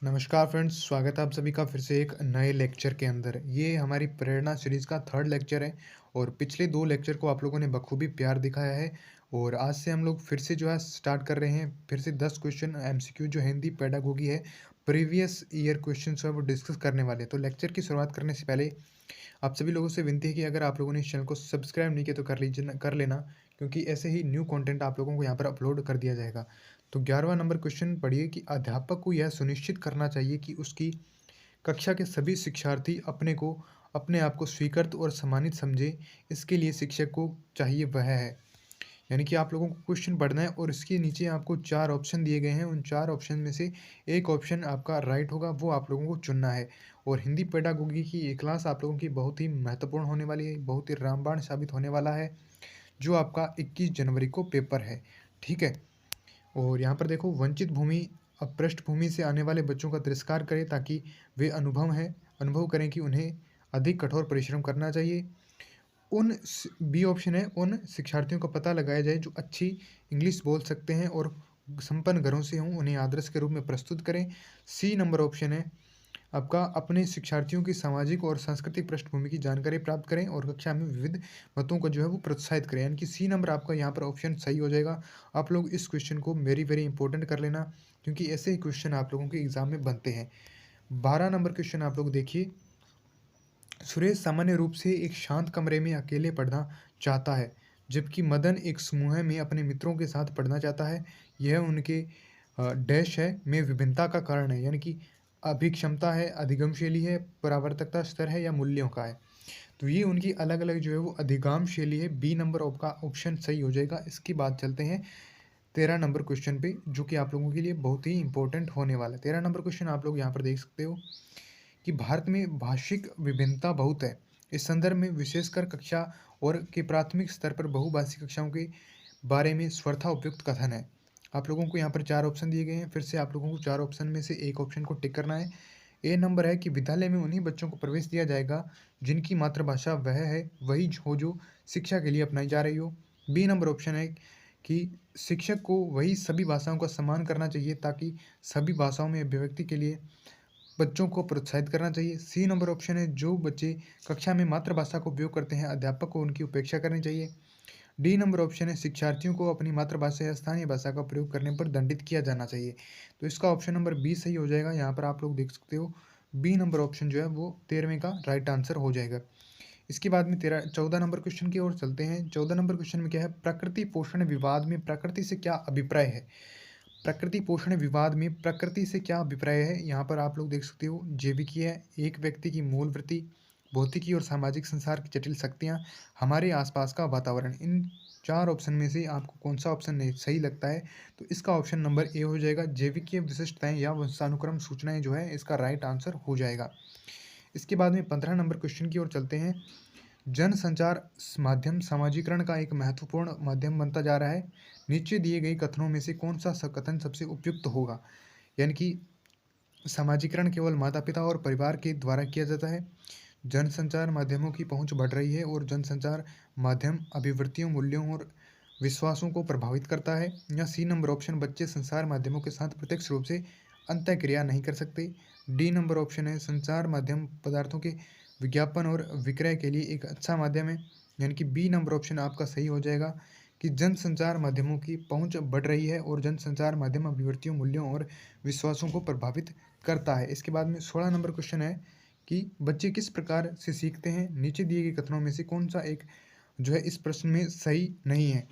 नमस्कार फ्रेंड्स, स्वागत है आप सभी का फिर से एक नए लेक्चर के अंदर। ये हमारी प्रेरणा सीरीज का थर्ड लेक्चर है और पिछले 2 लेक्चर को आप लोगों ने बखूबी प्यार दिखाया है। और आज से हम लोग फिर से जो है स्टार्ट कर रहे हैं, फिर से 10 क्वेश्चन एमसीक्यू जो हिंदी पेडागोगी है, प्रीवियस ईयर क्वेश्चन जो है वो डिस्कस करने वाले हैं। तो लेक्चर की शुरुआत करने से पहले आप सभी लोगों से विनती है कि अगर आप लोगों ने इस चैनल को सब्सक्राइब नहीं किया तो कर लेना, क्योंकि ऐसे ही न्यू कंटेंट आप लोगों को यहाँ पर अपलोड कर दिया जाएगा। तो 11वां नंबर क्वेश्चन पढ़िए कि अध्यापक को यह सुनिश्चित करना चाहिए कि उसकी कक्षा के सभी शिक्षार्थी अपने आप को स्वीकृत और सम्मानित समझे। इसके लिए शिक्षक को चाहिए वह है। यानी कि आप लोगों को क्वेश्चन पढ़ना है और इसके नीचे आपको 4 ऑप्शन दिए गए हैं। उन 4 ऑप्शन में से एक ऑप्शन आपका राइट होगा, वो आप लोगों को चुनना है। और हिंदी पेडागोगी की ये क्लास आप लोगों की बहुत ही महत्वपूर्ण होने वाली है, बहुत ही रामबाण साबित होने वाला है, जो आपका 21 जनवरी को पेपर है। ठीक है? और यहाँ पर देखो, वंचित भूमि पृष्ठभूमि से आने वाले बच्चों का तिरस्कार करें ताकि वे अनुभव करें कि उन्हें अधिक कठोर परिश्रम करना चाहिए। बी ऑप्शन है, उन शिक्षार्थियों का पता लगाया जाए जो अच्छी इंग्लिश बोल सकते हैं और संपन्न घरों से हों, उन्हें आदर्श के रूप में प्रस्तुत करें। सी नंबर ऑप्शन है आपका, अपने शिक्षार्थियों की सामाजिक और सांस्कृतिक पृष्ठभूमि की जानकारी प्राप्त करें और कक्षा में विविध मतों को जो है वो प्रोत्साहित करें। यानी कि सी नंबर आपका यहाँ पर ऑप्शन सही हो जाएगा। आप लोग इस क्वेश्चन को वेरी वेरी इंपॉर्टेंट कर लेना, क्योंकि ऐसे ही क्वेश्चन आप लोगों के एग्जाम में बनते हैं। 12 नंबर क्वेश्चन आप लोग देखिए। सुरेश सामान्य रूप से एक शांत कमरे में अकेले पढ़ना चाहता है, जबकि मदन एक समूह में अपने मित्रों के साथ पढ़ना चाहता है। यह उनके डैश है में विभिन्नता का कारण है। यानी कि अभिक्षमता है, अधिगम शैली है, परावर्तकता स्तर है या मूल्यों का है। तो ये उनकी अलग अलग जो है वो अधिगम शैली है। बी नंबर का ऑप्शन सही हो जाएगा। इसकी बात चलते हैं 13 नंबर क्वेश्चन पे, जो कि आप लोगों के लिए बहुत ही इंपॉर्टेंट होने वाला है। 13 नंबर क्वेश्चन आप लोग यहाँ पर देख सकते हो कि भारत में भाषिक विभिन्नता बहुत है। इस संदर्भ में विशेषकर कक्षा और के प्राथमिक स्तर पर बहुभाषी कक्षाओं के बारे में स्वतः उपयुक्त कथन है। आप लोगों को यहाँ पर 4 ऑप्शन दिए गए हैं। फिर से आप लोगों को 4 ऑप्शन में से एक ऑप्शन को टिक करना है। ए नंबर है कि विद्यालय में उन्हीं बच्चों को प्रवेश दिया जाएगा जिनकी मातृभाषा वह है वही हो जो शिक्षा के लिए अपनाई जा रही हो। बी नंबर ऑप्शन है कि शिक्षक को वही सभी भाषाओं का सम्मान करना चाहिए ताकि सभी भाषाओं में अभिव्यक्ति के लिए बच्चों को प्रोत्साहित करना चाहिए। सी नंबर ऑप्शन है, जो बच्चे कक्षा में मातृभाषा का उपयोग करते हैं अध्यापक को उनकी उपेक्षा करनी चाहिए। डी नंबर ऑप्शन है, शिक्षार्थियों को अपनी मातृभाषा या स्थानीय भाषा का प्रयोग करने पर दंडित किया जाना चाहिए। तो इसका ऑप्शन नंबर बी सही हो जाएगा। यहाँ पर आप लोग देख सकते हो, बी नंबर ऑप्शन जो है वो 13वें का राइट आंसर हो जाएगा। इसके बाद में 14 नंबर क्वेश्चन की ओर चलते हैं। 14 नंबर क्वेश्चन में क्या है, प्रकृति पोषण विवाद में प्रकृति से क्या अभिप्राय है। प्रकृति पोषण विवाद में प्रकृति से क्या अभिप्राय है, यहाँ पर आप लोग देख सकते हो। जैविकी है, एक व्यक्ति की मूल वृत्ति, भौतिकी और सामाजिक संसार की जटिल शक्तियाँ, हमारे आसपास का वातावरण। इन 4 ऑप्शन में से आपको कौन सा ऑप्शन नहीं सही लगता है, तो इसका ऑप्शन नंबर ए हो जाएगा। जैविकीय विशिष्टताएं या वंशानुक्रम सूचनाएं जो है इसका राइट आंसर हो जाएगा। इसके बाद में 15 नंबर क्वेश्चन की ओर चलते हैं। जनसंचार माध्यम सामाजिकरण का एक महत्वपूर्ण माध्यम बनता जा रहा है। नीचे दिए गए कथनों में से कौन सा कथन सबसे उपयुक्त होगा। यानी कि सामाजिकरण केवल माता पिता और परिवार के द्वारा किया जाता है। जनसंचार माध्यमों की पहुंच बढ़ रही है और जनसंचार माध्यम अभिवृत्तियों, मूल्यों और विश्वासों को प्रभावित करता है। या सी नंबर ऑप्शन, बच्चे संचार माध्यमों के साथ प्रत्यक्ष रूप से अंतःक्रिया नहीं कर सकते। डी नंबर ऑप्शन है, संचार माध्यम पदार्थों के विज्ञापन और विक्रय के लिए एक अच्छा माध्यम है। यानी कि बी नंबर ऑप्शन आपका सही हो जाएगा कि जनसंचार माध्यमों की पहुंच बढ़ रही है और जनसंचार माध्यम अभिवृत्तियों, मूल्यों और विश्वासों को प्रभावित करता है। इसके बाद में 16 नंबर क्वेश्चन है कि बच्चे किस प्रकार से सीखते हैं। नीचे दिए गए कथनों में से कौन सा एक जो है इस प्रश्न में सही नहीं है।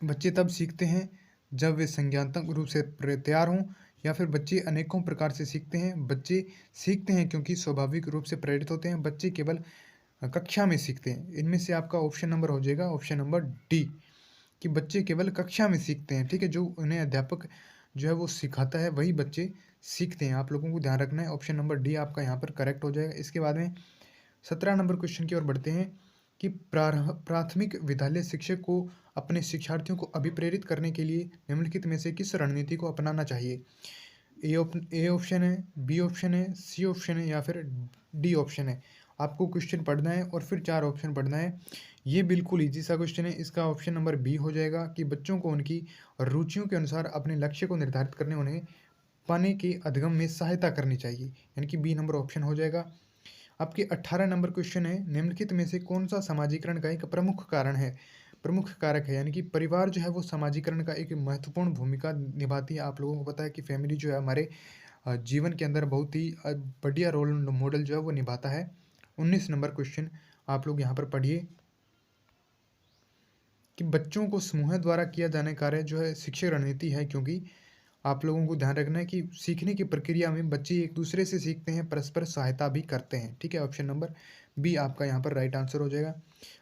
बच्चे तब सीखते हैं जब वे संज्ञानात्मक रूप से तैयार हों, या फिर बच्चे अनेकों प्रकार से सीखते हैं। बच्चे सीखते हैं क्योंकि स्वाभाविक रूप से प्रेरित होते हैं। बच्चे केवल कक्षा में सीखते हैं। इनमें से आपका ऑप्शन नंबर हो जाएगा ऑप्शन नंबर डी, कि बच्चे केवल कक्षा में सीखते हैं। ठीक है, जो उन्हें अध्यापक जो है वो सिखाता है वही बच्चे सीखते हैं। आप लोगों को ध्यान रखना है, ऑप्शन नंबर डी आपका यहाँ पर करेक्ट हो जाएगा। इसके बाद में 17 नंबर क्वेश्चन की ओर बढ़ते हैं कि प्राथमिक विद्यालय शिक्षक को अपने शिक्षार्थियों को अभिप्रेरित करने के लिए निम्नलिखित में से किस रणनीति को अपनाना चाहिए। ए ऑप्शन है, बी ऑप्शन है, सी ऑप्शन है या फिर डी ऑप्शन है। आपको क्वेश्चन पढ़ना है और फिर 4 ऑप्शन पढ़ना है। ये बिल्कुल ईजी सा क्वेश्चन है। इसका ऑप्शन नंबर बी हो जाएगा कि बच्चों को उनकी रुचियों के अनुसार अपने लक्ष्य को निर्धारित करने, उन्हें पाने के अधिगम में सहायता करनी चाहिए, यानी कि बी नंबर ऑप्शन हो जाएगा। आपके 18 नंबर क्वेश्चन है, निम्नलिखित में से कौन-सा समाजीकरण का एक प्रमुख कारण है? प्रमुख कारक है, यानी कि परिवार जो है वो समाजीकरण का एक महत्वपूर्ण भूमिका निभाती है। आप लोगों को पता है कि फैमिली जो है हमारे जीवन के अंदर बहुत ही बढ़िया रोल मॉडल जो है वो निभाता है। 19 नंबर क्वेश्चन आप लोग यहाँ पर पढ़िए कि बच्चों को समूह द्वारा किया जाने कार्य जो है शिक्षक रणनीति है, क्योंकि आप लोगों को ध्यान रखना है कि सीखने की प्रक्रिया में बच्चे एक दूसरे से सीखते हैं, परस्पर सहायता भी करते हैं। ठीक है, ऑप्शन नंबर बी आपका यहाँ पर राइट आंसर हो जाएगा।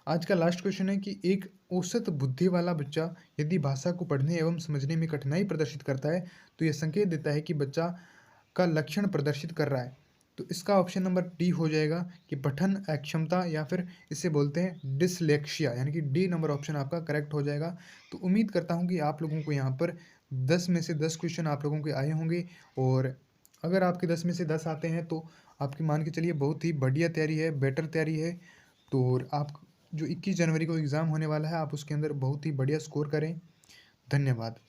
आज का लास्ट क्वेश्चन है कि एक औसत बुद्धि वाला बच्चा यदि भाषा को पढ़ने एवं समझने में कठिनाई प्रदर्शित करता है, तो यह संकेत देता है कि बच्चा का लक्षण प्रदर्शित कर रहा है। तो इसका ऑप्शन नंबर डी हो जाएगा कि पठन अक्षमता, या फिर इसे बोलते हैं डिसलेक्सिया, यानी कि डी नंबर ऑप्शन आपका करेक्ट हो जाएगा। तो उम्मीद करता हूँ कि आप लोगों को यहाँ पर 10 में से 10 क्वेश्चन आप लोगों के आए होंगे, और अगर आपके 10 में से 10 आते हैं तो आपकी मान के चलिए बहुत ही बढ़िया तैयारी है, बेटर तैयारी है। तो और आप जो 21 जनवरी को एग्ज़ाम होने वाला है, आप उसके अंदर बहुत ही बढ़िया स्कोर करें। धन्यवाद।